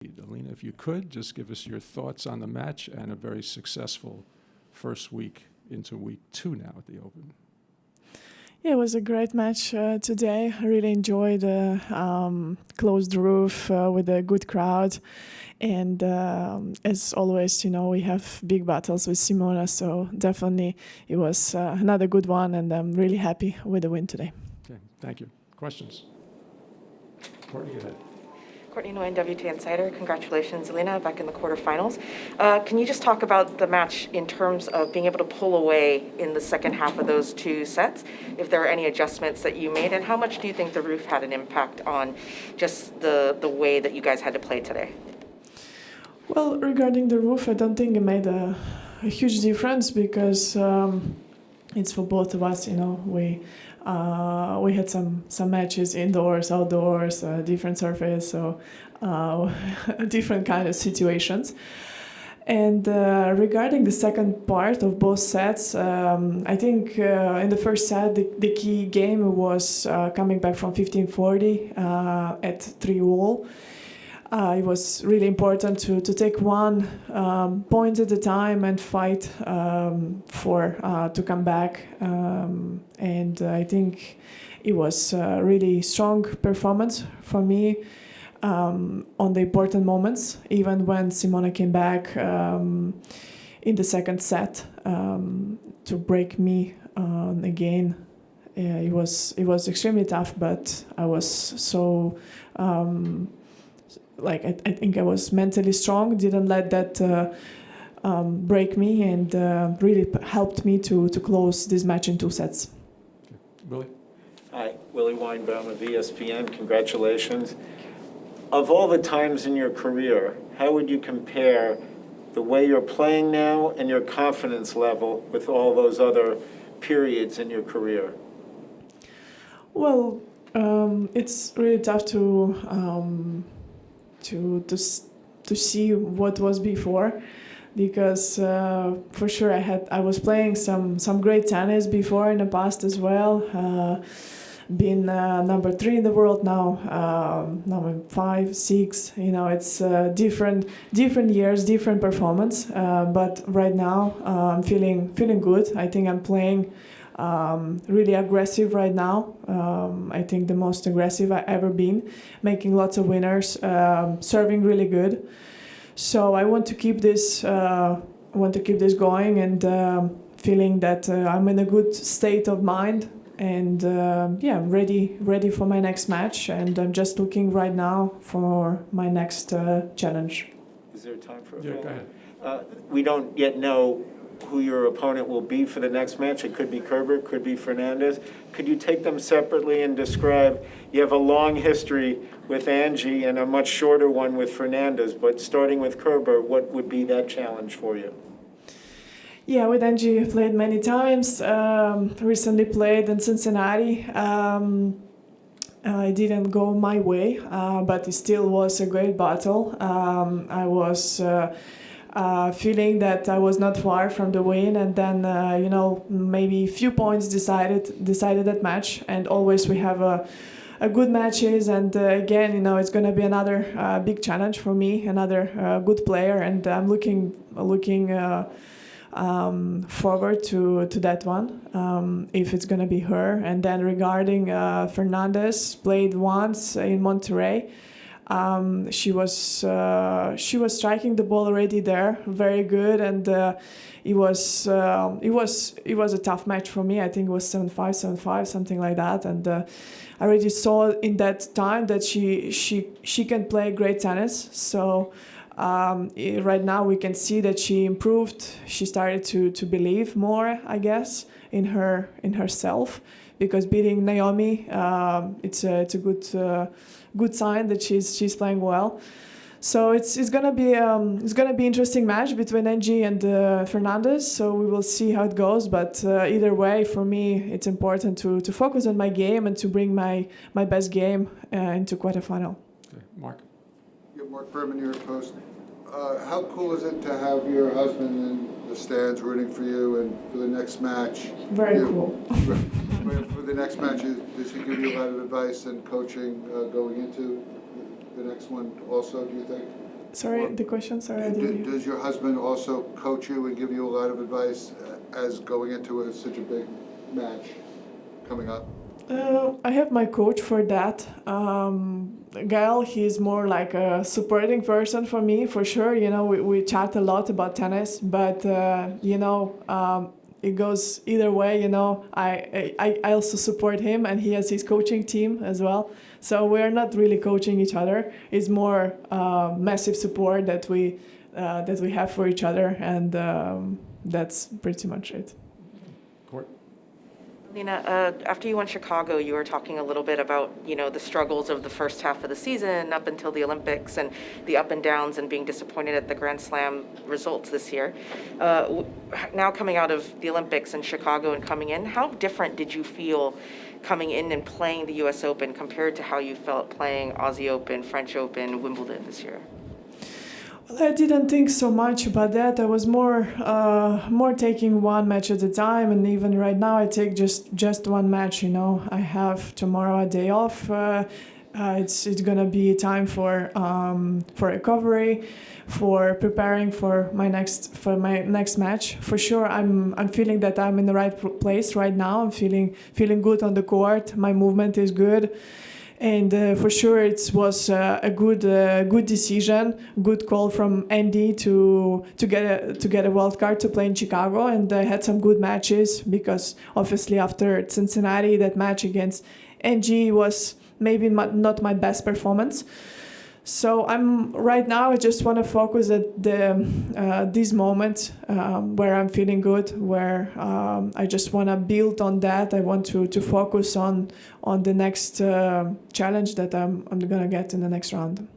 Elina, if you could, just give us your thoughts on the match and a very successful first week into week 2 now at the Open. Yeah, it was a great match today. I really enjoyed the closed roof with a good crowd. And as always, we have big battles with Simona, so definitely it was another good one, and I'm really happy with the win today. Okay, thank you. Questions? Courtney, go ahead. Courtney Nguyen, WTA Insider. Congratulations, Elina, back in the quarterfinals. Can you just talk about the match in terms of being able to pull away in the second half of those 2 sets, if there are any adjustments that you made, and how much do you think the roof had an impact on just the way that you guys had to play today? Well, regarding the roof, I don't think it made a huge difference because it's for both of us, we had some matches indoors, outdoors, different surface, so different kind of situations. And regarding the second part of both sets, I think in the first set the key game was coming back from 15-40 at 3-all. It was really important to take one point at a time and fight to come back. And I think it was a really strong performance for me on the important moments, even when Simona came back in the second set to break me again. It was extremely tough, but I was so... I think I was mentally strong, didn't let that break me, and really helped me to close this match in 2 sets. Okay. Billie? Hi, Willie Weinbaum of ESPN. Congratulations. Of all the times in your career, how would you compare the way you're playing now and your confidence level with all those other periods in your career? Well, it's really tough to see what was before, because for sure I was playing some great tennis before in the past as well. Been number 3 in the world now, number 5, 6. It's different years, different performance. But right now I'm feeling good. I think I'm playing really aggressive right now. I think the most aggressive I've ever been, making lots of winners, serving really good. So I want to keep this. Going, and feeling that I'm in a good state of mind, and I'm ready for my next match. And I'm just looking right now for my next challenge. Is there time for a Yeah, follow-up? go ahead. We don't yet know who your opponent will be for the next match. It could be Kerber, it could be Fernandez. Could you take them separately and describe, you have a long history with Angie and a much shorter one with Fernandez, but starting with Kerber, what would be that challenge for you? Yeah, with Angie I played many times. Recently played in Cincinnati. It didn't go my way, but it still was a great battle. I was feeling that I was not far from the win, and then maybe a few points decided that match. And always we have a good matches, and again it's going to be another big challenge for me, another good player, and I'm looking forward to that one, if it's going to be her. And then regarding Fernandez, played once in Monterrey. She was striking the ball already there, very good, and it was a tough match for me. I think it was 7-5, 7-5, something like that, and I already saw in that time that she can play great tennis. So right now we can see that she improved. She started to believe more, I guess, in herself, because beating Naomi, it's a good sign that she's playing well. So it's gonna be interesting match between Angie and Fernandez. So we will see how it goes. But either way, for me, it's important to focus on my game and to bring my best game into quarterfinal. Okay. Mark? Yeah, Mark Berman, New York Post. How cool is it to have your husband in the stands rooting for you and for the next match? Very cool. For the next match, does he give you a lot of advice and coaching going into the next one also, do you think? Sorry, the question. Sorry, I didn't hear. Does your husband also coach you and give you a lot of advice as going into such a big match coming up? I have my coach for that. Gael, he's more like a supporting person for me, for sure. You know, we chat a lot about tennis, but it goes either way. You know, I also support him, and he has his coaching team as well. So we're not really coaching each other. It's more massive support that we have for each other, and that's pretty much it. Court. Elina, after you won Chicago, you were talking a little bit about, the struggles of the first half of the season up until the Olympics and the up and downs and being disappointed at the Grand Slam results this year. Now coming out of the Olympics and Chicago and coming in, how different did you feel coming in and playing the US Open compared to how you felt playing Aussie Open, French Open, Wimbledon this year? Well, I didn't think so much about that. I was more taking one match at a time, and even right now I take just one match. I have tomorrow a day off. It's gonna be time for recovery, for preparing for my next match. For sure, I'm feeling that I'm in the right place right now. I'm feeling good on the court. My movement is good. And for sure, it was a good decision, good call from Andy to get a wild card to play in Chicago, and I had some good matches because obviously after Cincinnati, that match against Angie was maybe not my best performance. So right now I just want to focus at this moment where I'm feeling good, where I just want to build on that. I want to focus on the next challenge that I'm gonna get in the next round.